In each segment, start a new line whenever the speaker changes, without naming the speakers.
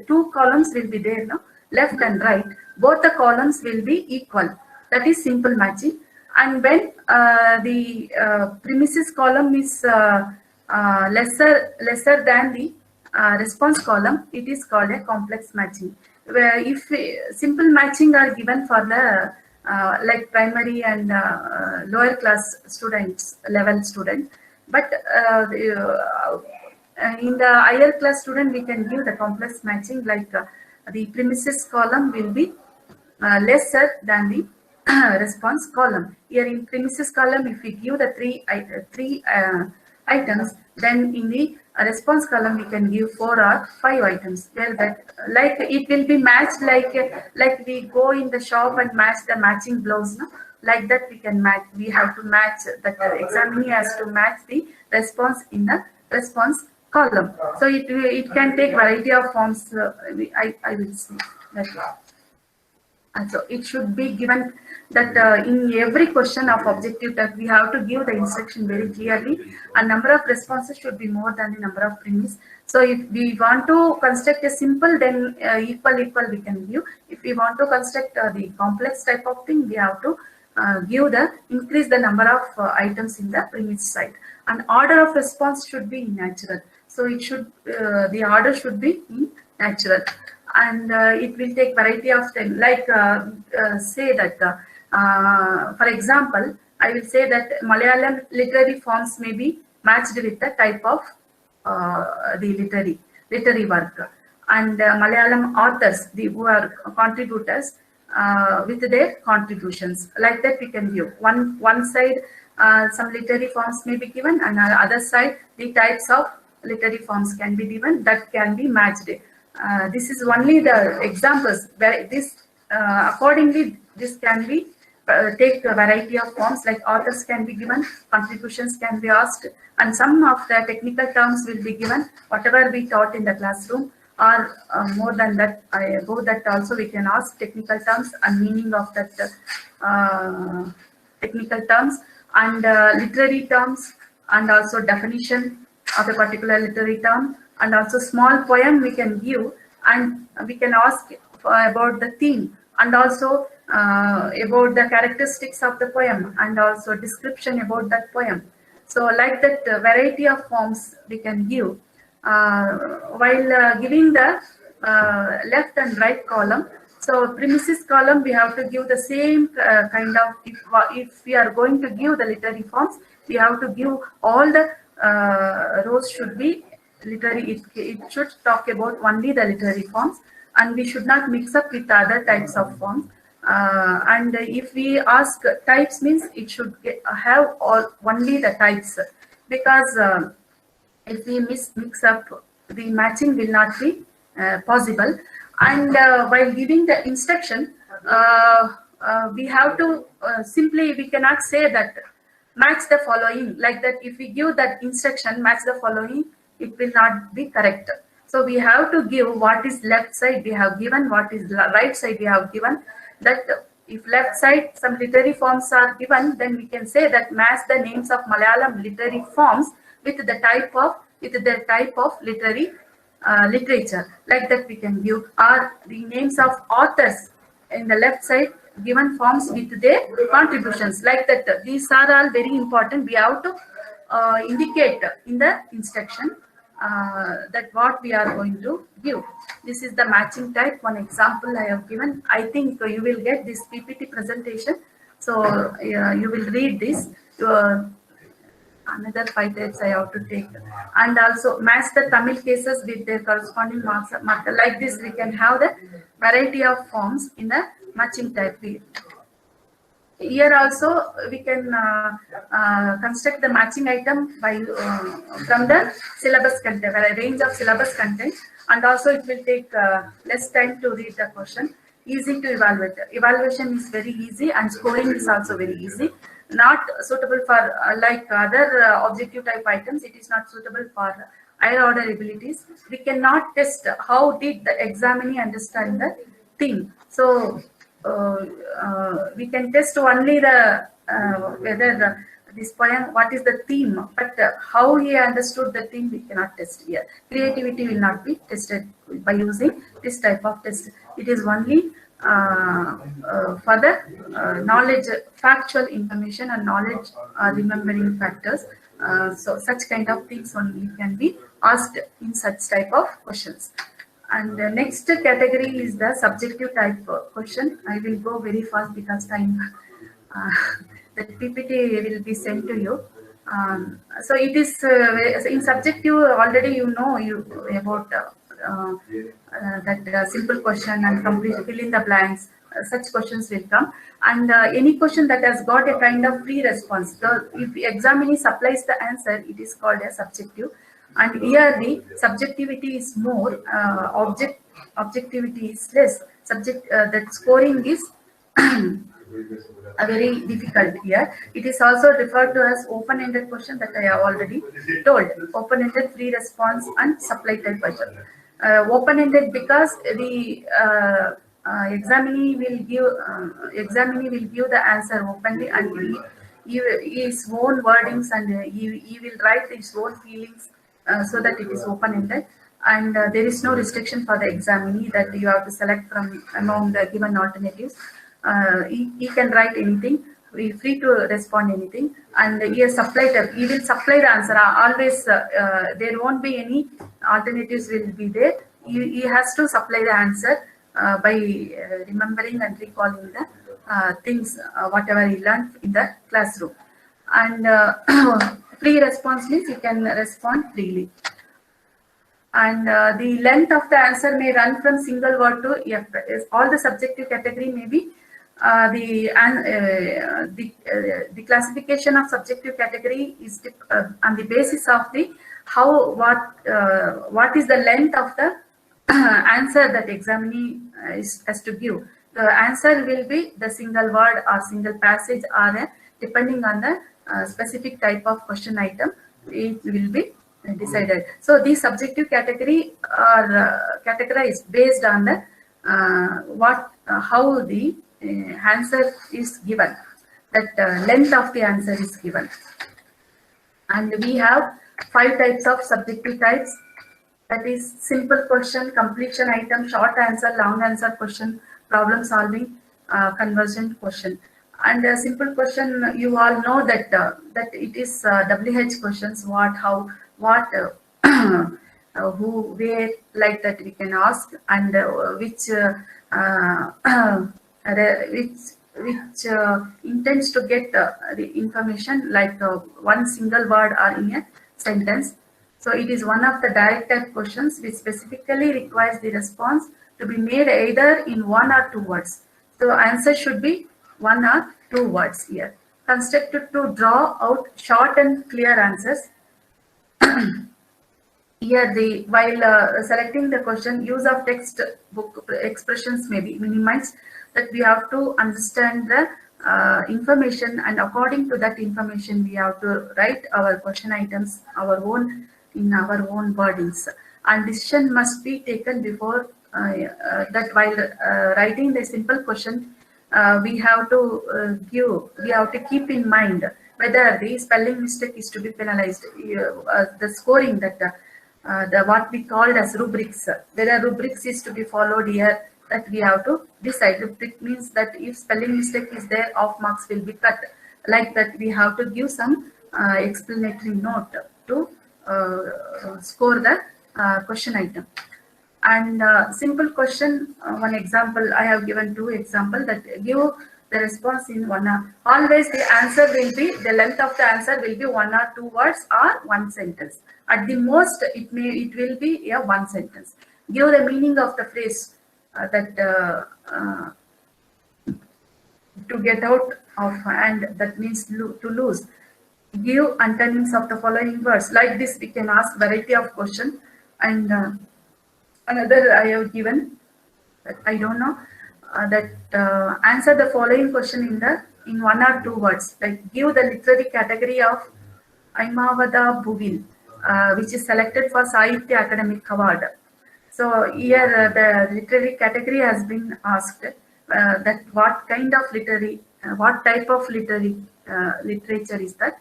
two columns will be there, no? Left and right, both the columns will be equal. That is simple matching. And when the premises column is lesser than the response column, it is called a complex matching. Where if simple matching are given for the like primary and lower class students, level students, but in the higher class student, we can give the complex matching, like the premises column will be lesser than the response column. Here in premises column, if we give the three items, then in the response column we can give 4 or 5 items. Where that, like it will be matched like we go in the shop and match the matching blouse, no? Like that we can match. We have to match, the examinee has to match the response in the response column. So it can take variety of forms. I will see that. And so it should be given that in every question of objective type, we have to give the instruction very clearly. A number of responses should be more than the number of premise. So if we want to construct a simple, then equal we can give. If we want to construct the complex type of thing, we have to increase the number of items in the premise side. And order of response should be in natural. So it should the order should be in natural. And it will take variety of time, like say that for example, I will say that Malayalam literary forms may be matched with the type of the literary work, and Malayalam authors, who are contributors, with their contributions. Like that we can give one side some literary forms may be given, and on the other side the types of literary forms can be given, that can be matched. This is only the examples where this accordingly this can be take a variety of forms, like authors can be given, contributions can be asked, and some of the technical terms will be given, whatever we taught in the classroom, or more than that, above that also we can ask technical terms and meaning of that technical terms, and literary terms, and also definition of a particular literary term, and also small poem we can give, and we can ask about the theme, and also about the characteristics of the poem, and also description about that poem. So like that variety of forms we can give. While giving the left and right column, so premises column we have to give the same kind of, if we are going to give the literary forms, we have to give all the rows should be literary. It should talk about only the literary forms, and we should not mix up with other types of forms. And if we ask types, means it should have only the types, because if we mix up, the matching will not be possible. And while giving the instruction, we have to simply, we cannot say that match the following, like that. If we give that instruction, match the following, it will not be correct. So we have to give what is left side we have given, what is right side we have given. That if left side some literary forms are given, then we can say that match the names of Malayalam literary forms with the type of literary literature. Like that we can give, or the names of authors in the left side, given forms with their contributions. Like that, these are all very important. We have to indicate in the instruction that what we are going to give. This is the matching type. One example I have given. I think you will get this PPT presentation, so you will read this. Another 5 types I have to take, and also match the Tamil cases with their corresponding marker. Like this, we can have the variety of forms in the matching type. Here also we can construct the matching item by from the syllabus content, a range of syllabus content, and also it will take less time to read the question. Easy to evaluate. Evaluation is very easy, and scoring is also very easy. Not suitable for like other objective type items. It is not suitable for higher order abilities. We cannot test how did the examinee understand the thing. So we can test only the whether this poem, what is the theme, but how he understood the theme we cannot test here. Creativity will not be tested by using this type of test. It is only for the knowledge, factual information and knowledge remembering factors. So such kind of things only can be asked in such type of questions. And the next category is the subjective type question. I will go very fast because time. The PPT will be sent to you. So it is in subjective already you know about that simple question and complete fill in the blanks. Such questions will come, and any question that has got a kind of free response. So if examinee supplies the answer, it is called a subjective. And here the subjectivity is more, objectivity is less. That scoring is very difficult here. It is also referred to as open-ended question that I have already told. Open-ended, free response, and supply type question. Open-ended because the examinee will give the answer openly, and his own wordings, and he will write his own feelings, so that it is open-ended. And there is no restriction for the examinee that you have to select from among the given alternatives. He can write anything, be free to respond anything, and he will supply the answer. Always there won't be any alternatives will be there. He has to supply the answer by remembering and recalling the things, whatever he learned in the classroom. And free response means he can respond freely. And the length of the answer may run from single word to F. All the subjective category may be the classification of subjective category is on the basis of the what is the length of the answer that examinee has to give. The answer will be the single word or single passage, or depending on the specific type of question item, it will be decided. So these subjective category are categorized based on the how the answer is given, that length of the answer is given. And we have 5 types of subjective types, that is simple question, completion item, short answer, long answer question, problem solving, conversion question. And a simple question, you all know that that it is WH questions, what, how, what, who, where, like that we can ask, and which intends to get the information, like one single word or in a sentence. So it is one of the direct type questions which specifically requires the response to be made either in 1 or 2 words. So answer should be 1 or 2 words here. Constructed to draw out short and clear answers. Here, while selecting the question, use of textbook expressions may be minimized. That we have to understand the information, and according to that information, we have to write our question items in our own wordings. And decision must be taken before that. While writing the simple question, we have to keep in mind whether the spelling mistake is to be penalized. The scoring, that what we called as rubrics, whether rubrics is to be followed here, that we have to decide. Rubric means that if spelling mistake is there, off marks will be cut. Like that, we have to give some explanatory note to score the question item. And simple question, one example, I have given 2 examples that give the response in 1 hour. Always the answer will be, the length of the answer will be 1 or 2 words or 1 sentence. At the most, it will be a 1 sentence. Give the meaning of the phrase, that to get out of, and that means to lose. Give antonyms of the following words. Like this, we can ask variety of question. And another I have given, that I don't know, that answer the following question in 1 or 2 words. Like give the literary category of Aimavada Bhuvil, which is selected for Sahitya Academic Award. So here the literary category has been asked, that what kind of literary what type of literature is that?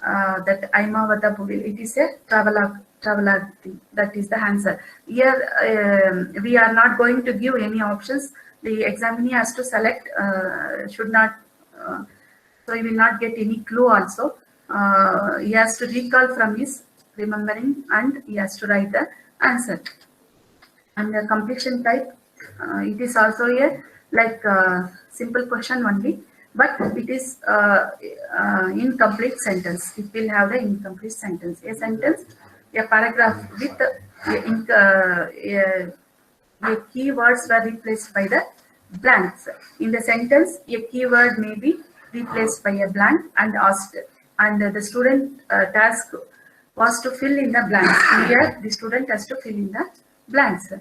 That Aimavata Bhuvil, it is a travelogue thing. That is the answer. Here we are not going to give any options. The examinee has to select, should not, so he will not get any clue also. He has to recall from his remembering and he has to write the answer. And the completion type, it is also a like simple question only, but it is incomplete sentence. It will have the incomplete sentence. A sentence, a paragraph with a keywords were replaced by the blanks. In the sentence, a keyword may be replaced by a blank and asked, and the student task was to fill in the blanks. Here, the student has to fill in the blanks.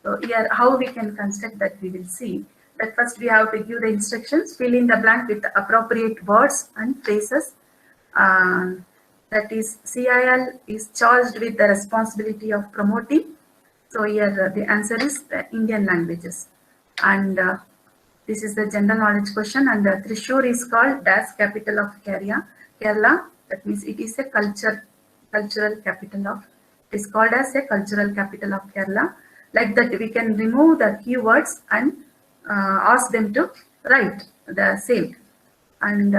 So here, how we can construct that, we will see. That first we have to give the instructions, fill in the blank with appropriate words and phrases. That is, CIL is charged with the responsibility of promoting. So here the answer is the Indian languages. And this is the general knowledge question. And Thrissur is called as capital of Kerala. That means it is a cultural capital of. It is called as a cultural capital of Kerala. Like that, we can remove the keywords and ask them to write the same. And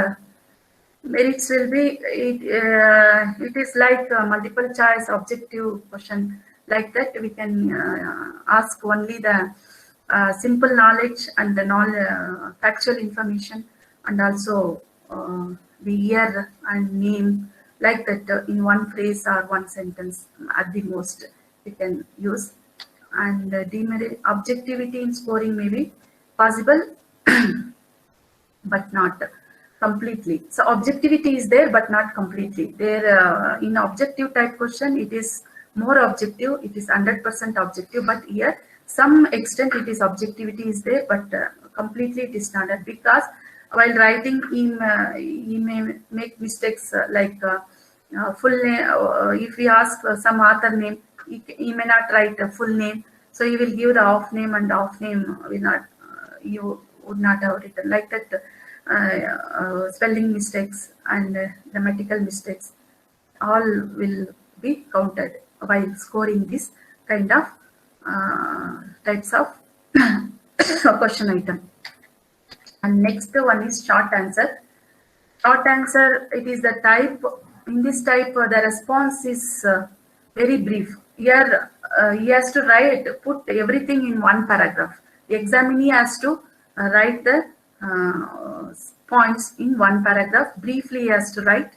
merits will be, it is like a multiple choice objective question. Like that, we can ask only the simple knowledge and the factual information, and also the year and name, like that in one phrase or one sentence at the most we can use. And demerit, objectivity in scoring may be possible, but not completely. So objectivity is there, but not completely. There in objective type question, it is more objective. It is 100% objective, but here some extent it is objectivity is there, but completely it is not. Because while writing, he may make mistakes like full name. If we ask some author name, he may not write a full name, so he will give the off name, and off name will not, you would not have written like that. Spelling mistakes and grammatical mistakes all will be counted while scoring this kind of types of question item. And next one is short answer. Short answer, it is the type. In this type, the response is very brief. Here, he has to put everything in one paragraph. The examinee has to write the points in one paragraph. Briefly, he has to write,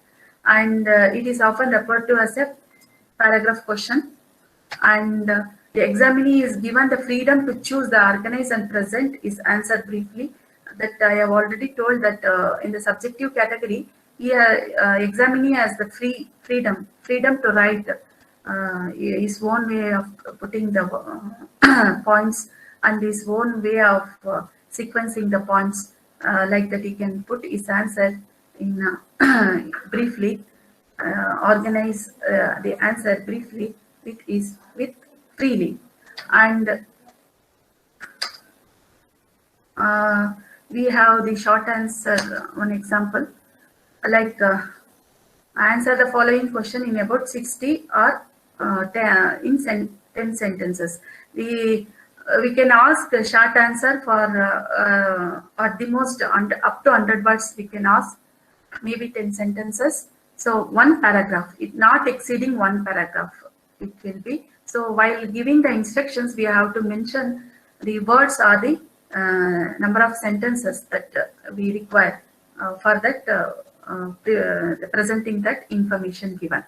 and it is often referred to as a paragraph question. And the examinee is given the freedom to choose the organize and present his answer briefly. That I have already told that in the subjective category, examinee has the freedom to write his own way of putting the points and his own way of sequencing the points, like that he can put his answer in briefly, organize the answer briefly with freely. And we have the short answer, one example, like answer the following question in about 60 or 10 sentences. We can ask a short answer for at the most up to 100 words. We can ask maybe 10 sentences. So one paragraph, it not exceeding one paragraph it will be. So while giving the instructions, we have to mention the words or the number of sentences that we require for that presenting that information given.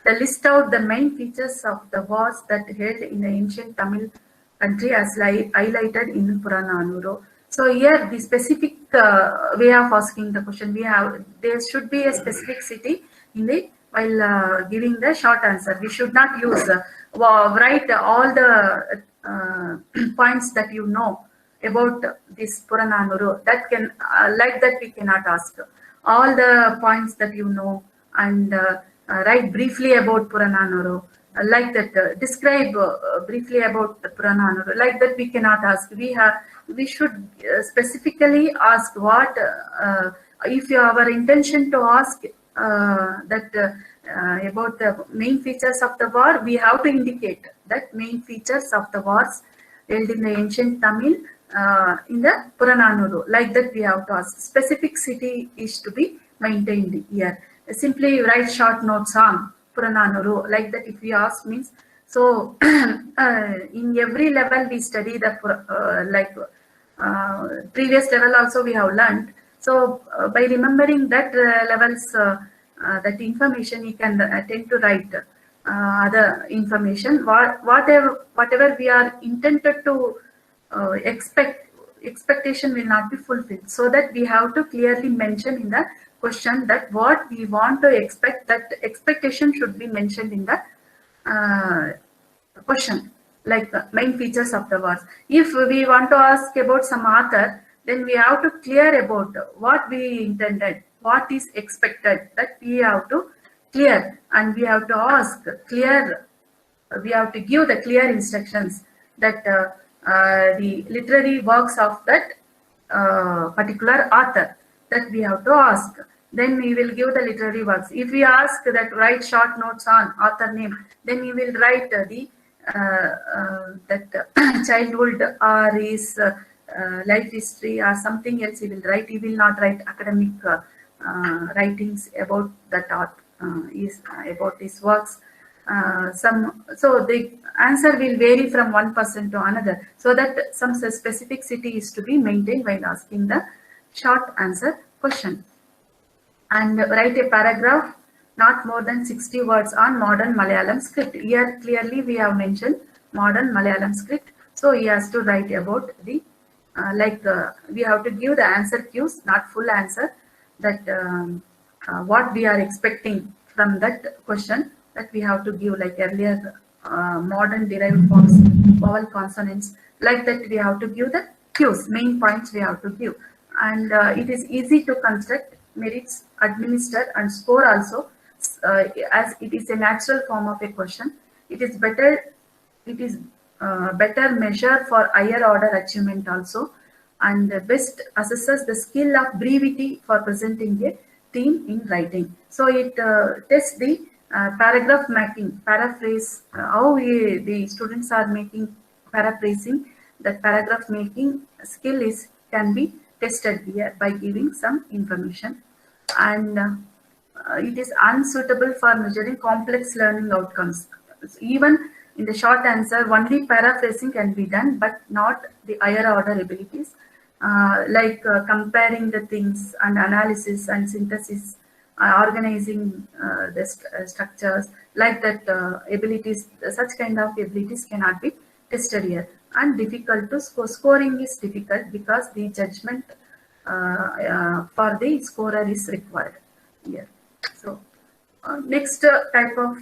The list out the main features of the wars that held in the ancient Tamil country as highlighted in Purananuru. So here the specific way of asking the question, there should be a specific city in the while giving the short answer. We should not use write all the points that you know about this Purananuru. That can like that we cannot ask all the points that you know, and write briefly about Purananuru. like that, describe briefly about the Purananuru. Like that, we cannot ask. We should specifically ask what if our intention to ask about the main features of the war. We have to indicate that main features of the wars held in the ancient Tamil in the Purananuru. Like that, we have to ask. Specific city is to be maintained here. Simply write short notes on Purananuru. Like that, if we ask means, so in every level we study the previous level also we have learned. So by remembering that levels, that information, you can tend to write other information. Whatever we are intended to expectation will not be fulfilled. So that we have to clearly mention in the question that what we want to expect, that expectation should be mentioned in the question, like the main features of the words. If we want to ask about some author, then we have to clear about what we intended, what is expected, that we have to clear, and we have to ask clear, we have to give the clear instructions that the literary works of that particular author, that we have to ask. Then we will give the literary works. If we ask that write short notes on author name, then we will write the childhood or his life history or something else he will write. He will not write academic writings about that art, about his works. So the answer will vary from one person to another, so that some specificity is to be maintained while asking the short answer question. And write a paragraph not more than 60 words on modern Malayalam script. Here clearly we have mentioned modern Malayalam script, so he has to write about the we have to give the answer cues, not full answer, that what we are expecting from that question, that we have to give, like earlier modern derived forms, vowel consonants, like that we have to give the cues, main points we have to give. And it is easy to construct, merits, administer and score also, as it is a natural form of a question. It is better measure for higher order achievement also, and best assesses the skill of brevity for presenting a theme in writing. So it tests the paragraph making, paraphrase, how the students are making paraphrasing. That paragraph making skill can be tested here by giving some information. And it is unsuitable for measuring complex learning outcomes. Even in the short answer, only paraphrasing can be done, but not the higher order abilities, comparing the things and analysis and synthesis, organizing the structures, like that abilities, such kind of abilities cannot be tested here. And difficult to score. Scoring is difficult because the judgment for the scorer is required here. So next type of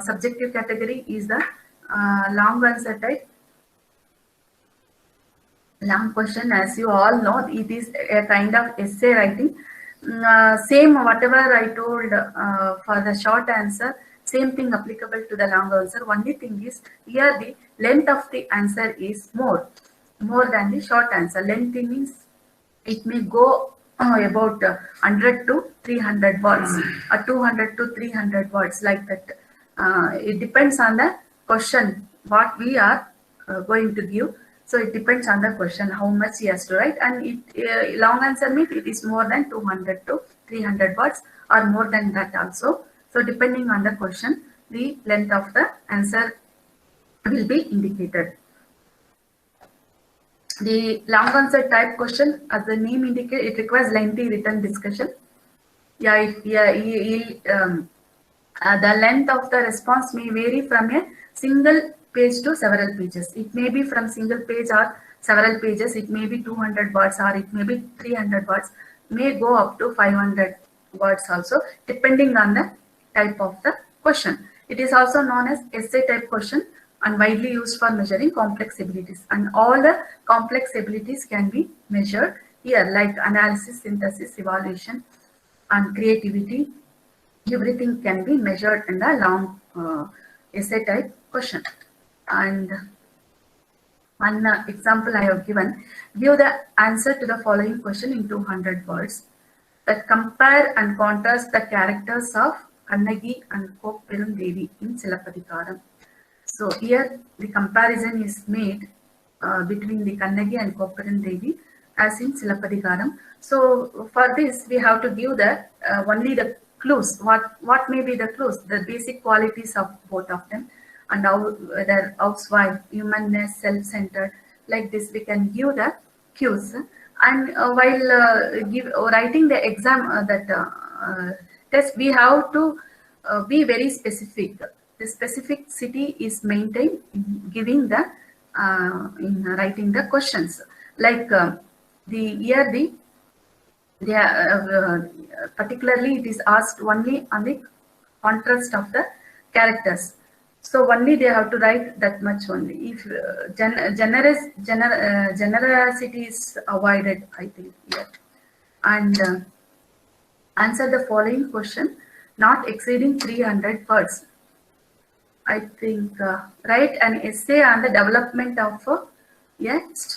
subjective category is the long answer type. Long question, as you all know, it is a kind of essay writing. Same whatever I told for the short answer, same thing applicable to the long answer. Only thing is here the length of the answer is more than the short answer. Length means it may go about 100 to 300 words or 200 to 300 words, like that. It depends on the question what we are going to give. So it depends on the question how much he has to write, and long answer means it is more than 200 to 300 words or more than that also. So depending on the question, the length of the answer will be indicated. The long answer type question, as the name indicates, it requires lengthy written discussion. The length of the response may vary from a single page to several pages. It may be from single page or several pages. It may be 200 words or it may be 300 words. May go up to 500 words also, depending on the type of the question. It is also known as essay type question and widely used for measuring complex abilities. And all the complex abilities can be measured here, like analysis, synthesis, evaluation, and creativity. Everything can be measured in the long essay type question. And one example I have given, give the answer to the following question in 200 words that compare and contrast the characters of Kannagi and Kopperundevi in Silappatikaram. So here the comparison is made between the Kannagi and Kopperundevi as in Silappatikaram. So for this we have to give the only the clues. What may be the clues? The basic qualities of both of them, and how their housewife, humanness, self-centered. Like this, we can give the cues. And while writing the exam test, we have to be very specific. The specificity is maintained in giving the in writing the questions. Like particularly it is asked only on the contrast of the characters. So only they have to write that much only. If generosity is avoided, I think here. And answer the following question, not exceeding 300 words. I think write an essay on the development of a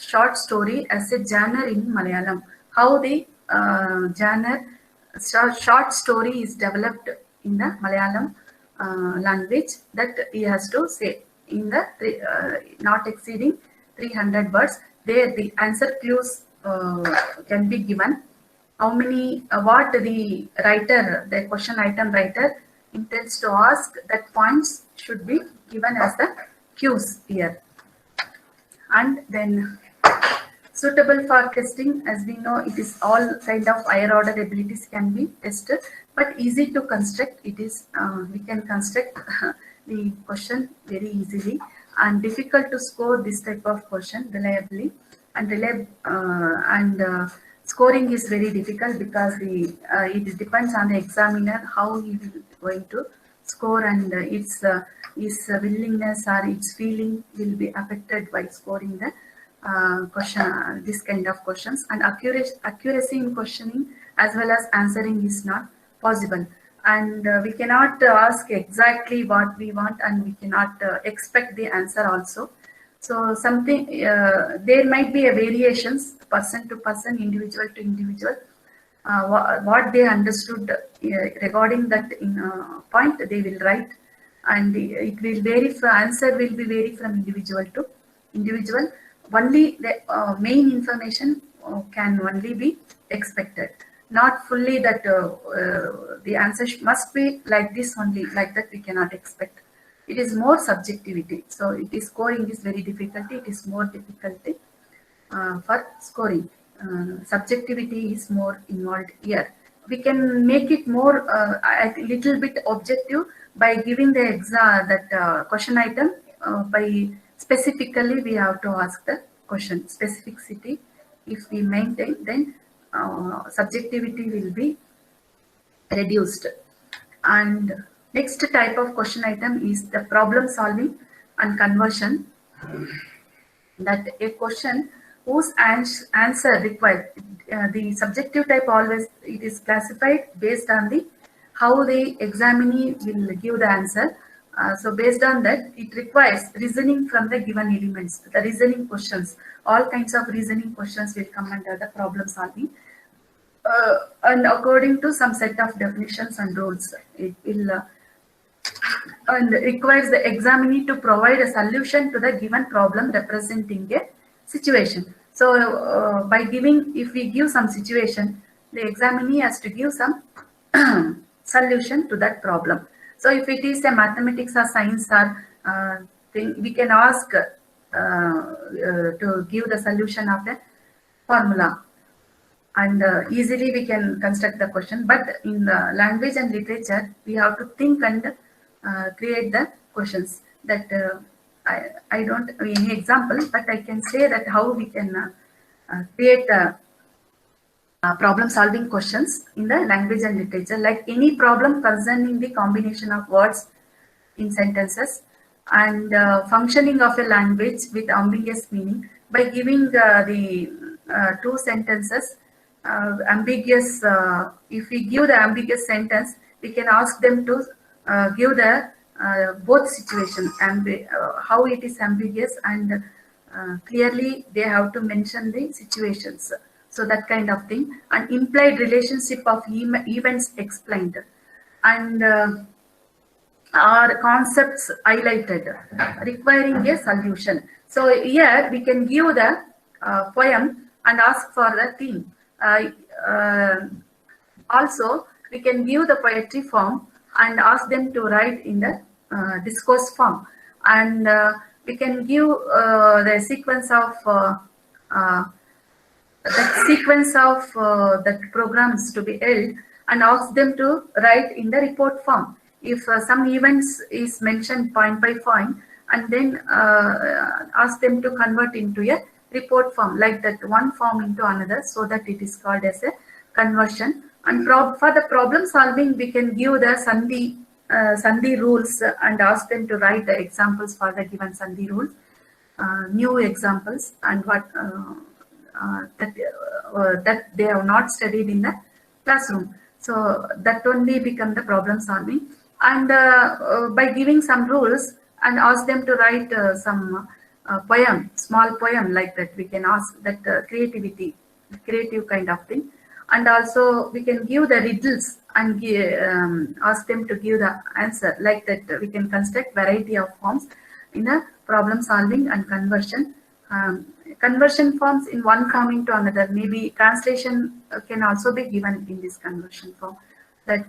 short story as a genre in Malayalam. How the genre short story is developed in the Malayalam language, that he has to say in the not exceeding 300 words. There the answer clues can be given. How many, what the writer, the question item writer intends to ask, that points should be given as the cues here. And then suitable for testing, as we know, it is all kind of higher order abilities can be tested, but easy to construct. It is we can construct the question very easily, and difficult to score this type of question reliably. And scoring is very difficult because it depends on the examiner how he is going to score, and its willingness or its feeling will be affected by scoring the question, this kind of questions. And accuracy in questioning as well as answering is not possible, and we cannot ask exactly what we want, and we cannot expect the answer also. So something there might be a variations person to person, individual to individual. What they understood regarding that in point they will write, and it will vary from, answer will be vary from individual to individual. Only the main information can only be expected, not fully that the answer must be like this only, like that we cannot expect. It is more subjectivity. So it is scoring is very difficulty. It is more difficulty for scoring. Subjectivity is more involved here. We can make it more a little bit objective by giving the question item by specifically we have to ask the question. Specificity, if we maintain, then subjectivity will be reduced. And next type of question item is the problem solving and conversion. That a question whose answer required the subjective type, always it is classified based on the how the examinee will give the answer. So based on that, it requires reasoning from the given elements. The reasoning questions, all kinds of reasoning questions will come under the problem solving. And according to some set of definitions and rules, it will and requires the examinee to provide a solution to the given problem representing a situation. So by giving, if we give some situation, the examinee has to give some solution to that problem. So if it is a mathematics or science or thing, we can ask to give the solution of the formula, and easily we can construct the question. But in the language and literature, we have to think and create the questions. That I don't have any example, but I can say that how we can create problem solving questions in the language and literature, like any problem concerning the combination of words in sentences, and functioning of a language with ambiguous meaning. By giving the two sentences ambiguous, if we give the ambiguous sentence, we can ask them to give the both situations, how it is ambiguous, and clearly they have to mention the situations. So that kind of thing, and implied relationship of events explained, and are concepts highlighted requiring a solution. So here we can give the poem and ask for the theme. Also, we can give the poetry form and ask them to write in the discourse form, and we can give the sequence of that programs to be held, and ask them to write in the report form. If some events is mentioned point by point, and then ask them to convert into a report form, like that, one form into another, so that it is called as a conversion. And for the problem solving, we can give the Sandhi rules and ask them to write the examples for the given Sandhi rules, new examples, and what that they have not studied in the classroom. So that only become the problem solving. And by giving some rules and ask them to write some poem, small poem, like that, we can ask that creative kind of thing. And also we can give the riddles and ask them to give the answer, like that. We can construct variety of forms in the problem solving and conversion. Conversion forms in one form into another, maybe translation can also be given in this conversion form, that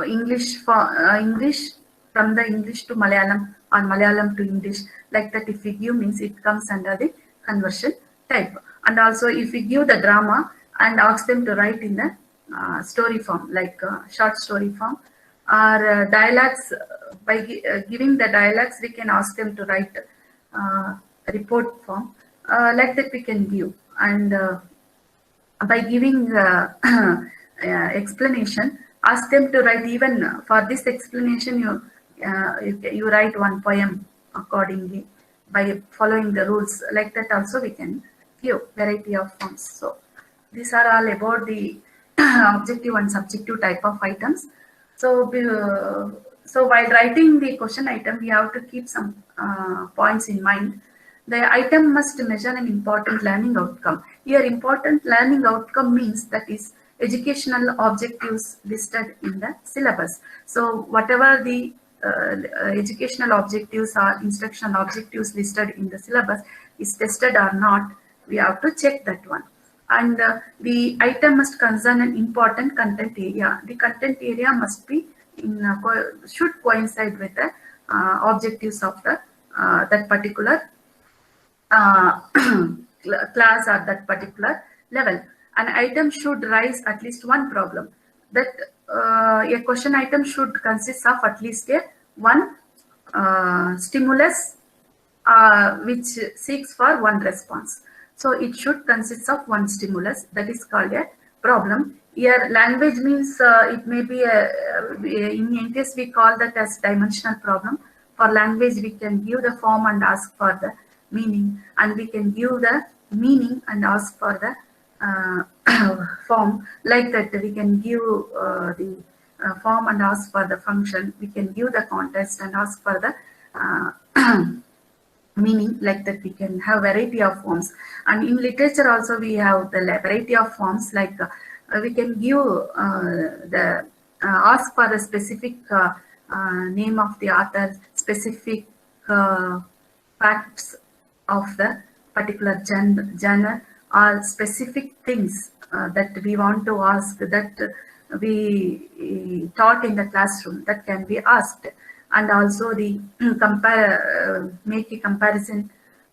English from the English to Malayalam, or Malayalam to English, like that. If we give, means it comes under the conversion type. And also if we give the drama and ask them to write in the story form, like short story form, or dialogues, by giving the dialogues, we can ask them to write report form, like that we can give. And by giving explanation, ask them to write, even for this explanation, you write one poem accordingly by following the rules, like that. Also we can give variety of forms. So these are all about the objective and subjective type of items. So so while writing the question item, we have to keep some points in mind. The item must measure an important learning outcome. Here, important learning outcome means that is educational objectives listed in the syllabus. So whatever the educational objectives or instructional objectives listed in the syllabus is tested or not, we have to check that one. And the item must concern an important content area. The content area must be should coincide with the objectives of the that particular class or that particular level. An item should raise at least one problem. That a question item should consist of at least one stimulus which seeks for one response. So it should consist of one stimulus, that is called a problem. Here language means it may be in English we call that as dimensional problem. For language we can give the form and ask for the meaning, and we can give the meaning and ask for the form, like that. We can give the form and ask for the function. We can give the context and ask for the meaning, like that. We can have variety of forms. And in literature also we have the variety of forms, like we can give the ask for the specific name of the author, specific facts of the particular genre, or specific things that we want to ask, that we taught in the classroom, that can be asked. And also the make a comparison,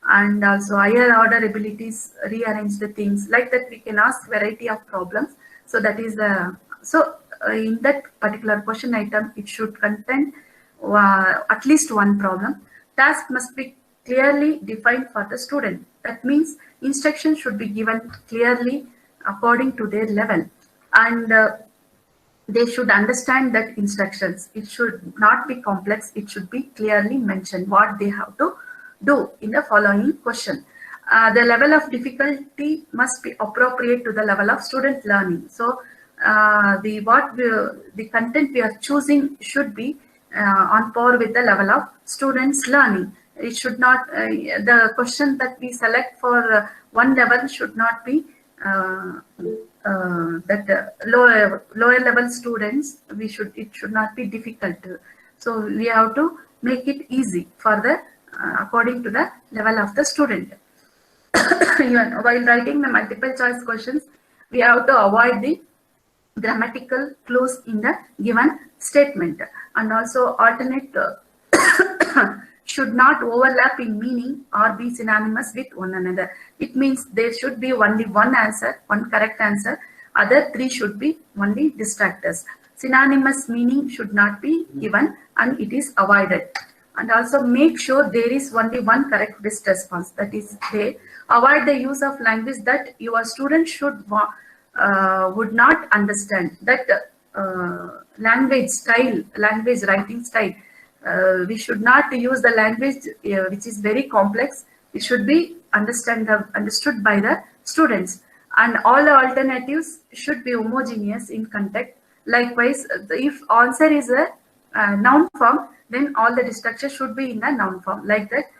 and also higher order abilities, rearrange the things, like that. We can ask variety of problems. So that is the in that particular question item, it should contain at least one problem. Task must be clearly defined for the student. That means instruction should be given clearly according to their level, and they should understand that instructions. It should not be complex. It should be clearly mentioned what they have to do in the following question. The level of difficulty must be appropriate to the level of student learning. So the content we are choosing should be on par with the level of students learning. It should not, the question that we select for one level should not be that lower level students. It should not be difficult. So we have to make it easy for the according to the level of the student. Even while writing the multiple choice questions, we have to avoid the grammatical clues in the given statement, and also alternate should not overlap in meaning or be synonymous with one another. It means there should be only one answer, one correct answer. Other three should be only distractors. Synonymous meaning should not be given and it is avoided. And also make sure there is only one correct best response. That is, they avoid the use of language that your student would not understand. That language style, language writing style. We should not use the language which is very complex. It should be understood by the students, and all the alternatives should be homogeneous in context. Likewise, if answer is a noun form, then all the structure should be in the noun form. Like that,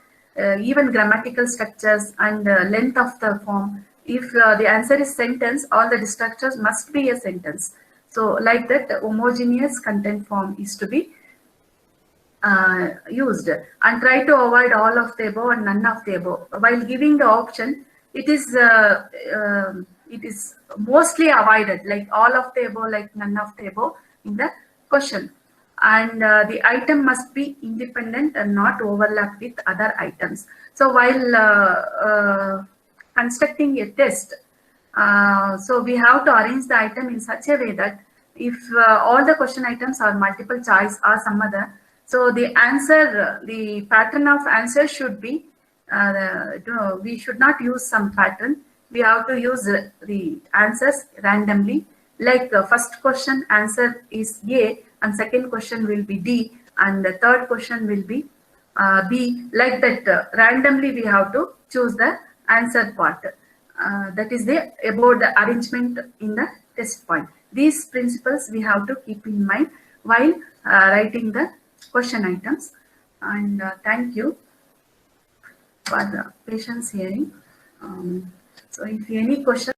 even grammatical structures and length of the form. If the answer is sentence, all the structures must be a sentence. So like that, homogeneous content form is to be used, and try to avoid all of the above and none of the above. While giving the option, it is mostly avoided, like all of the above, like none of the above in the question. And the item must be independent and not overlap with other items. So while constructing a test, so we have to arrange the item in such a way that if all the question items are multiple choice or some other, so the answer, the pattern of answer should be, we should not use some pattern. We have to use the answers randomly. Like the first question answer is A, and second question will be D, and the third question will be B. Like that, randomly we have to choose the answer part. That is about the arrangement in the test point. These principles we have to keep in mind while writing the question items. And thank you for the patience hearing. So if any question